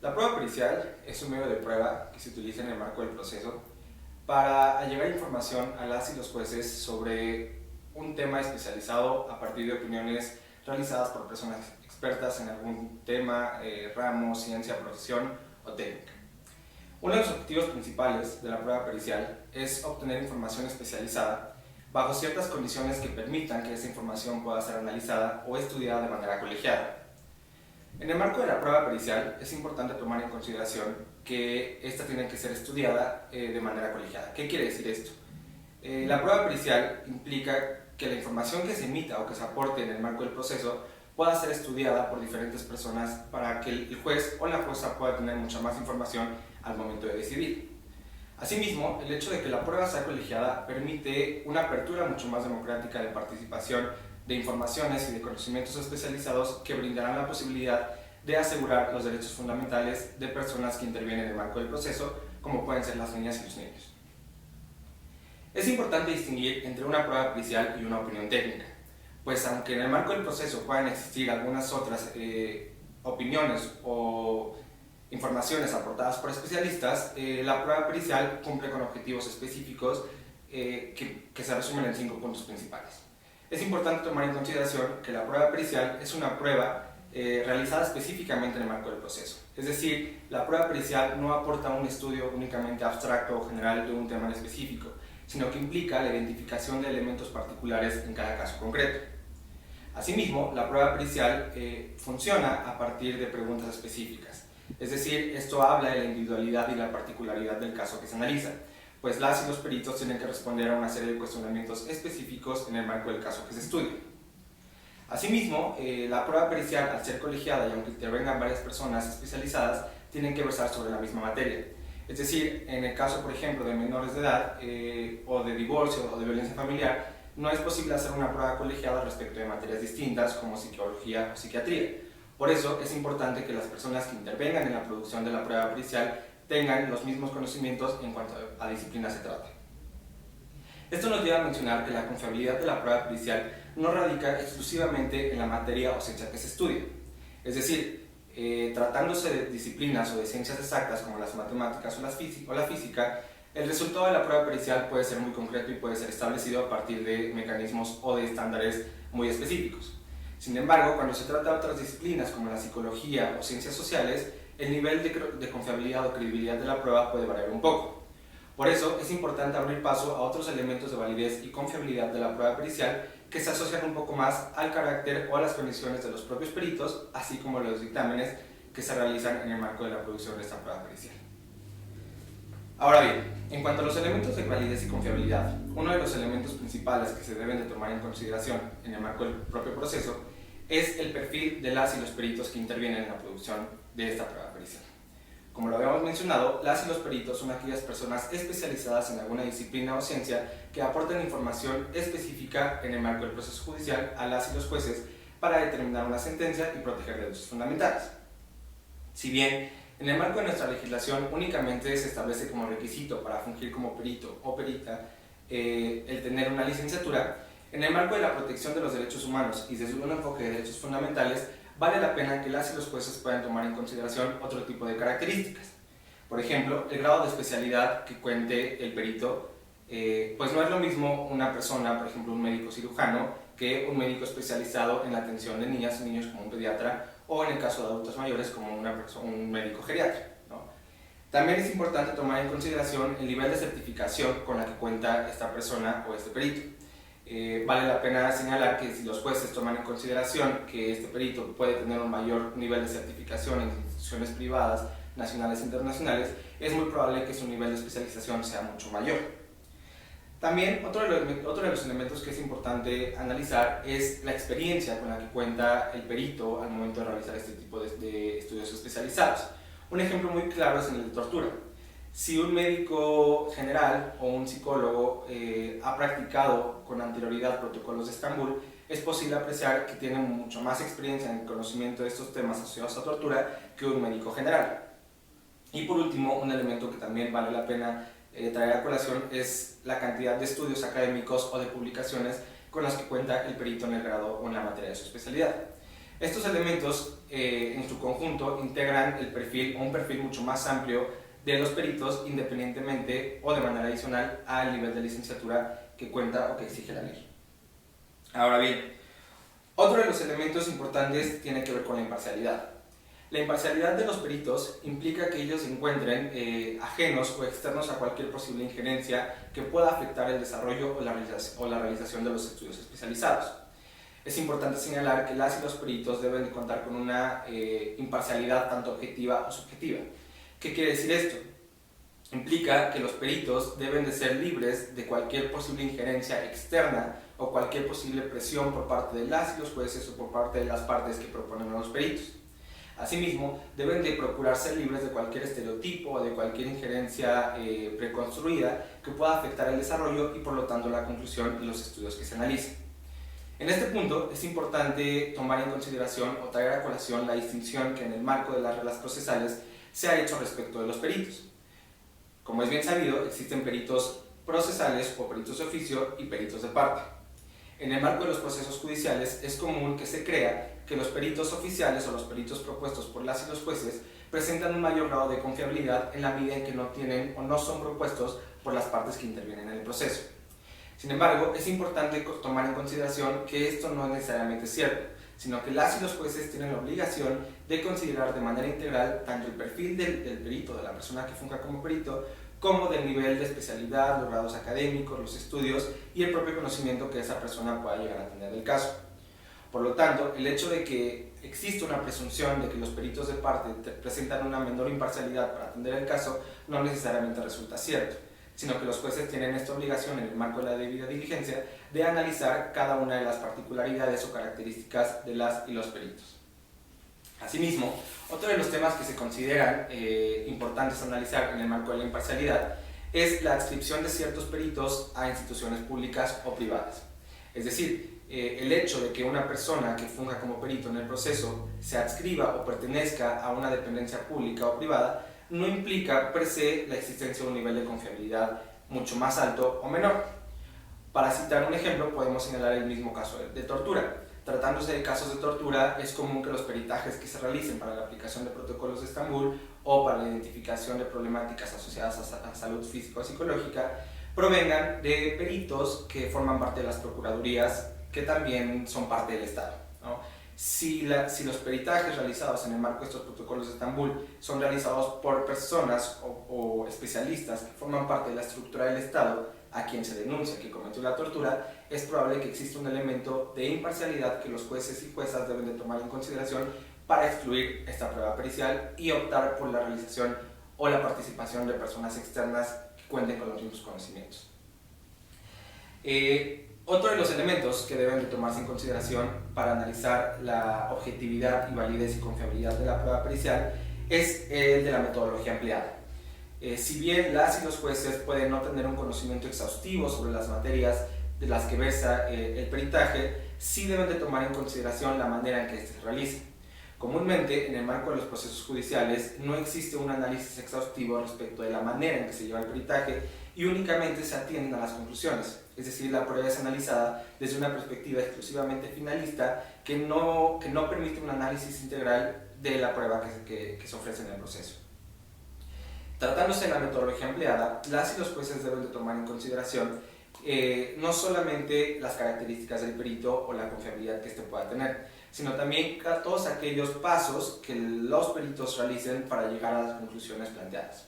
La prueba pericial es un medio de prueba que se utiliza en el marco del proceso para allegar información a las y los jueces sobre un tema especializado a partir de opiniones realizadas por personas expertas en algún tema, ramo, ciencia, profesión o técnica. Uno de los objetivos principales de la prueba pericial es obtener información especializada bajo ciertas condiciones que permitan que esa información pueda ser analizada o estudiada de manera colegiada. En el marco de la prueba pericial es importante tomar en consideración que esta tiene que ser estudiada de manera colegiada. ¿Qué quiere decir esto? La prueba pericial implica que la información que se emita o que se aporte en el marco del proceso pueda ser estudiada por diferentes personas para que el juez o la jueza pueda tener mucha más información al momento de decidir. Asimismo, el hecho de que la prueba sea colegiada permite una apertura mucho más democrática de participación de informaciones y de conocimientos especializados que brindarán la posibilidad de asegurar los derechos fundamentales de personas que intervienen en el marco del proceso, como pueden ser las niñas y los niños. Es importante distinguir entre una prueba pericial y una opinión técnica, pues aunque en el marco del proceso puedan existir algunas otras opiniones o informaciones aportadas por especialistas, la prueba pericial cumple con objetivos específicos que se resumen en 5 puntos principales. Es importante tomar en consideración que la prueba pericial es una prueba realizada específicamente en el marco del proceso. Es decir, la prueba pericial no aporta un estudio únicamente abstracto o general de un tema en específico, sino que implica la identificación de elementos particulares en cada caso concreto. Asimismo, la prueba pericial funciona a partir de preguntas específicas. Es decir, esto habla de la individualidad y la particularidad del caso que se analiza, pues las y los peritos tienen que responder a una serie de cuestionamientos específicos en el marco del caso que se estudia. Asimismo, la prueba pericial, al ser colegiada y aunque intervengan varias personas especializadas, tienen que versar sobre la misma materia. Es decir, en el caso, por ejemplo, de menores de edad o de divorcio o de violencia familiar, no es posible hacer una prueba colegiada respecto de materias distintas como psicología o psiquiatría. Por eso es importante que las personas que intervengan en la producción de la prueba pericial tengan los mismos conocimientos en cuanto a disciplina se trata. Esto nos lleva a mencionar que la confiabilidad de la prueba pericial no radica exclusivamente en la materia o ciencia que se estudia. Es decir, tratándose de disciplinas o de ciencias exactas como las matemáticas o la física, el resultado de la prueba pericial puede ser muy concreto y puede ser establecido a partir de mecanismos o de estándares muy específicos. Sin embargo, cuando se trata de otras disciplinas como la psicología o ciencias sociales, el nivel de confiabilidad o credibilidad de la prueba puede variar un poco. Por eso es importante abrir paso a otros elementos de validez y confiabilidad de la prueba pericial que se asocian un poco más al carácter o a las condiciones de los propios peritos, así como los dictámenes que se realizan en el marco de la producción de esta prueba pericial. Ahora bien, en cuanto a los elementos de validez y confiabilidad, uno de los elementos principales que se deben de tomar en consideración en el marco del propio proceso es el perfil de las y los peritos que intervienen en la producción de esta prueba pericial. Como lo habíamos mencionado, las y los peritos son aquellas personas especializadas en alguna disciplina o ciencia que aportan información específica en el marco del proceso judicial a las y los jueces para determinar una sentencia y proteger derechos fundamentales. Si bien en el marco de nuestra legislación únicamente se establece como requisito para fungir como perito o perita el tener una licenciatura, en el marco de la protección de los derechos humanos y desde un enfoque de derechos fundamentales, vale la pena que las y los jueces puedan tomar en consideración otro tipo de características. Por ejemplo, el grado de especialidad que cuente el perito, pues no es lo mismo una persona, por ejemplo un médico cirujano, que un médico especializado en la atención de niñas y niños como un pediatra, o en el caso de adultos mayores como un médico geriatra, ¿no? También es importante tomar en consideración el nivel de certificación con la que cuenta esta persona o este perito. Vale la pena señalar que si los jueces toman en consideración que este perito puede tener un mayor nivel de certificación en instituciones privadas, nacionales e internacionales, es muy probable que su nivel de especialización sea mucho mayor. También otro de los elementos que es importante analizar es la experiencia con la que cuenta el perito al momento de realizar este tipo de estudios especializados. Un ejemplo muy claro es en el de tortura. Si un médico general o un psicólogo ha practicado con anterioridad protocolos de Estambul, es posible apreciar que tiene mucho más experiencia en el conocimiento de estos temas asociados a tortura que un médico general. Y por último, un elemento que también vale la pena traer a colación es la cantidad de estudios académicos o de publicaciones con las que cuenta el perito en el grado o en la materia de su especialidad. Estos elementos en su conjunto integran el perfil o un perfil mucho más amplio de los peritos independientemente o de manera adicional al nivel de licenciatura que cuenta o que exige la ley. Ahora bien, otro de los elementos importantes tiene que ver con la imparcialidad. La imparcialidad de los peritos implica que ellos se encuentren ajenos o externos a cualquier posible injerencia que pueda afectar el desarrollo o la realización de los estudios especializados. Es importante señalar que las y los peritos deben de contar con una imparcialidad tanto objetiva o subjetiva. ¿Qué quiere decir esto? Implica que los peritos deben de ser libres de cualquier posible injerencia externa o cualquier posible presión por parte de las y los jueces o por parte de las partes que proponen a los peritos. Asimismo, deben de procurar ser libres de cualquier estereotipo o de cualquier injerencia preconstruida que pueda afectar el desarrollo y por lo tanto la conclusión y los estudios que se analicen. En este punto es importante tomar en consideración o traer a colación la distinción que en el marco de las reglas procesales se ha hecho respecto de los peritos. Como es bien sabido, existen peritos procesales o peritos de oficio y peritos de parte. En el marco de los procesos judiciales es común que se crea que los peritos oficiales o los peritos propuestos por las y los jueces presentan un mayor grado de confiabilidad en la medida en que no tienen o no son propuestos por las partes que intervienen en el proceso. Sin embargo, es importante tomar en consideración que esto no es necesariamente cierto, sino que las y los jueces tienen la obligación de considerar de manera integral tanto el perfil del perito, de la persona que funja como perito, como del nivel de especialidad, los grados académicos, los estudios y el propio conocimiento que esa persona pueda llegar a tener del caso. Por lo tanto, el hecho de que existe una presunción de que los peritos de parte presentan una menor imparcialidad para atender el caso no necesariamente resulta cierto, sino que los jueces tienen esta obligación en el marco de la debida diligencia de analizar cada una de las particularidades o características de las y los peritos. Asimismo, otro de los temas que se consideran importantes analizar en el marco de la imparcialidad es la adscripción de ciertos peritos a instituciones públicas o privadas. Es decir, el hecho de que una persona que funja como perito en el proceso se adscriba o pertenezca a una dependencia pública o privada no implica per se la existencia de un nivel de confiabilidad mucho más alto o menor. Para citar un ejemplo, podemos señalar el mismo caso de tortura. Tratándose de casos de tortura, es común que los peritajes que se realicen para la aplicación de protocolos de Estambul o para la identificación de problemáticas asociadas a salud física o psicológica provengan de peritos que forman parte de las procuradurías que también son parte del Estado, ¿no? Si los peritajes realizados en el marco de estos protocolos de Estambul son realizados por personas o especialistas que forman parte de la estructura del Estado a quien se denuncia que cometió la tortura, es probable que exista un elemento de imparcialidad que los jueces y juezas deben de tomar en consideración para excluir esta prueba pericial y optar por la realización o la participación de personas externas que cuenten con los mismos conocimientos. Otro de los elementos que deben de tomarse en consideración para analizar la objetividad y validez y confiabilidad de la prueba pericial es el de la metodología empleada. Si bien las y los jueces pueden no tener un conocimiento exhaustivo sobre las materias de las que versa el peritaje, sí deben de tomar en consideración la manera en que éste se realiza. Comúnmente, en el marco de los procesos judiciales, no existe un análisis exhaustivo respecto de la manera en que se lleva el peritaje y únicamente se atienden a las conclusiones, es decir, la prueba es analizada desde una perspectiva exclusivamente finalista que no permite un análisis integral de la prueba que se ofrece en el proceso. Tratándose de la metodología empleada, las y los jueces deben de tomar en consideración no solamente las características del perito o la confiabilidad que éste pueda tener, sino también todos aquellos pasos que los peritos realicen para llegar a las conclusiones planteadas.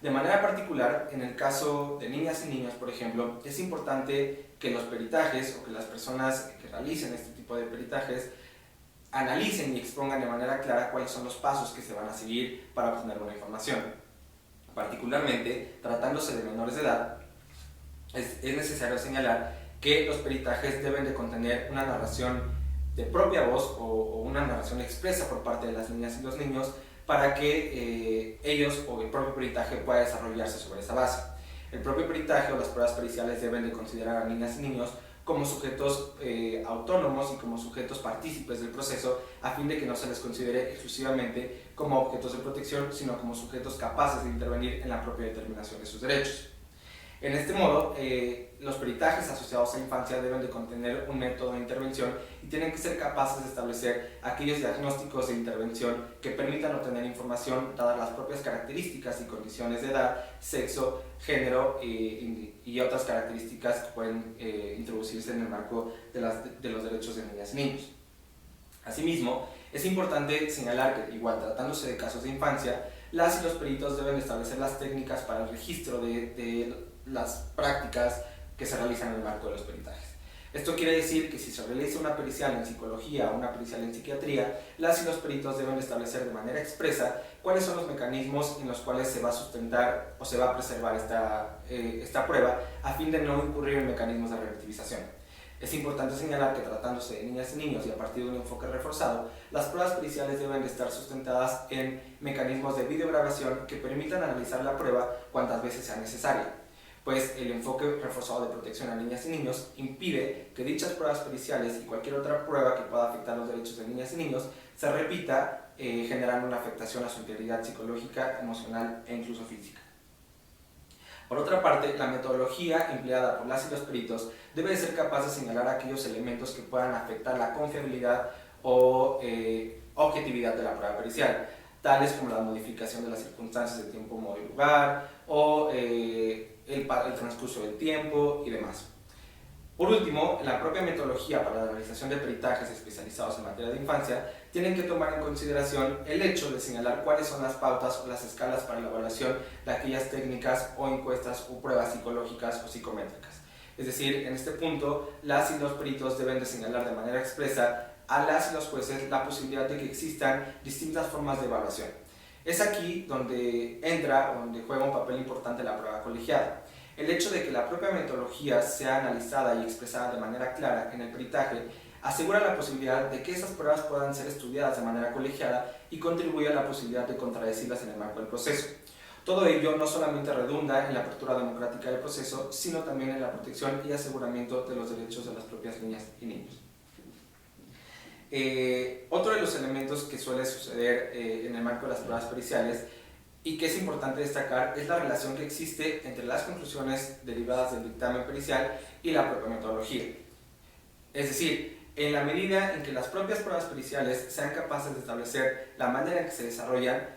De manera particular, en el caso de niñas y niños, por ejemplo, es importante que los peritajes o que las personas que realicen este tipo de peritajes analicen y expongan de manera clara cuáles son los pasos que se van a seguir para obtener una información. Particularmente, tratándose de menores de edad, es necesario señalar que los peritajes deben de contener una narración de propia voz o una narración expresa por parte de las niñas y los niños para que ellos o el propio peritaje pueda desarrollarse sobre esa base. El propio peritaje o las pruebas periciales deben de considerar a niñas y niños como sujetos autónomos y como sujetos partícipes del proceso a fin de que no se les considere exclusivamente como objetos de protección, sino como sujetos capaces de intervenir en la propia determinación de sus derechos. En este modo, los peritajes asociados a infancia deben de contener un método de intervención y tienen que ser capaces de establecer aquellos diagnósticos de intervención que permitan obtener información dadas las propias características y condiciones de edad, sexo, género y otras características que pueden introducirse en el marco de los derechos de niñas y niños. Asimismo, es importante señalar que, igual tratándose de casos de infancia, las y los peritos deben establecer las técnicas para el registro de las prácticas que se realizan en el marco de los peritajes. Esto quiere decir que si se realiza una pericial en psicología o una pericial en psiquiatría, las y los peritos deben establecer de manera expresa cuáles son los mecanismos en los cuales se va a sustentar o se va a preservar esta prueba a fin de no incurrir en mecanismos de relativización. Es importante señalar que tratándose de niñas y niños y a partir de un enfoque reforzado, las pruebas periciales deben de estar sustentadas en mecanismos de videograbación que permitan analizar la prueba cuantas veces sea necesaria, pues el enfoque reforzado de protección a niñas y niños impide que dichas pruebas periciales y cualquier otra prueba que pueda afectar los derechos de niñas y niños se repita, generando una afectación a su integridad psicológica, emocional e incluso física. Por otra parte, la metodología empleada por las y los peritos debe de ser capaz de señalar aquellos elementos que puedan afectar la confiabilidad o objetividad de la prueba pericial, tales como la modificación de las circunstancias de tiempo, modo y lugar, o el transcurso del tiempo y demás. Por último, la propia metodología para la realización de peritajes especializados en materia de infancia tienen que tomar en consideración el hecho de señalar cuáles son las pautas o las escalas para la evaluación de aquellas técnicas o encuestas o pruebas psicológicas o psicométricas. Es decir, en este punto, las y los peritos deben de señalar de manera expresa a las y los jueces la posibilidad de que existan distintas formas de evaluación. Es aquí donde entra o donde juega un papel importante la prueba colegiada. El hecho de que la propia metodología sea analizada y expresada de manera clara en el peritaje asegura la posibilidad de que esas pruebas puedan ser estudiadas de manera colegiada y contribuye a la posibilidad de contradecirlas en el marco del proceso. Todo ello no solamente redunda en la apertura democrática del proceso, sino también en la protección y aseguramiento de los derechos de las propias niñas y niños. Otro de los elementos que suele suceder en el marco de las pruebas periciales y que es importante destacar es la relación que existe entre las conclusiones derivadas del dictamen pericial y la propia metodología. Es decir, en la medida en que las propias pruebas periciales sean capaces de establecer la manera en que se desarrollan,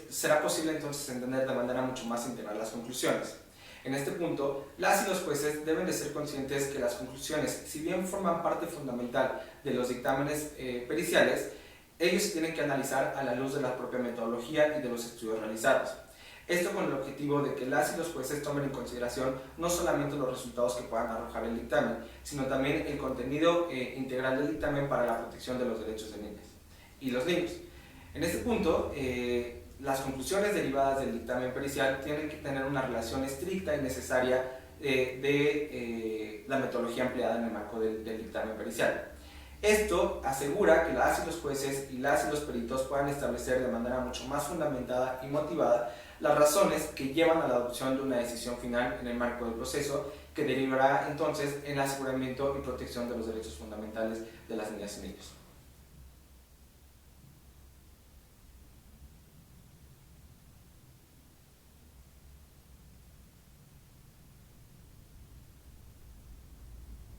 será posible entonces entender de manera mucho más integral las conclusiones. En este punto, las y los jueces deben de ser conscientes que las conclusiones, si bien forman parte fundamental de los dictámenes periciales, ellos tienen que analizar a la luz de la propia metodología y de los estudios realizados. Esto con el objetivo de que las y los jueces tomen en consideración no solamente los resultados que puedan arrojar el dictamen, sino también el contenido integral del dictamen para la protección de los derechos de niñas y los niños. En este punto, las conclusiones derivadas del dictamen pericial tienen que tener una relación estricta y necesaria de la metodología empleada en el marco del dictamen pericial. Esto asegura que las y los jueces y las y los peritos puedan establecer de manera mucho más fundamentada y motivada las razones que llevan a la adopción de una decisión final en el marco del proceso, que derivará entonces en el aseguramiento y protección de los derechos fundamentales de las niñas y niños.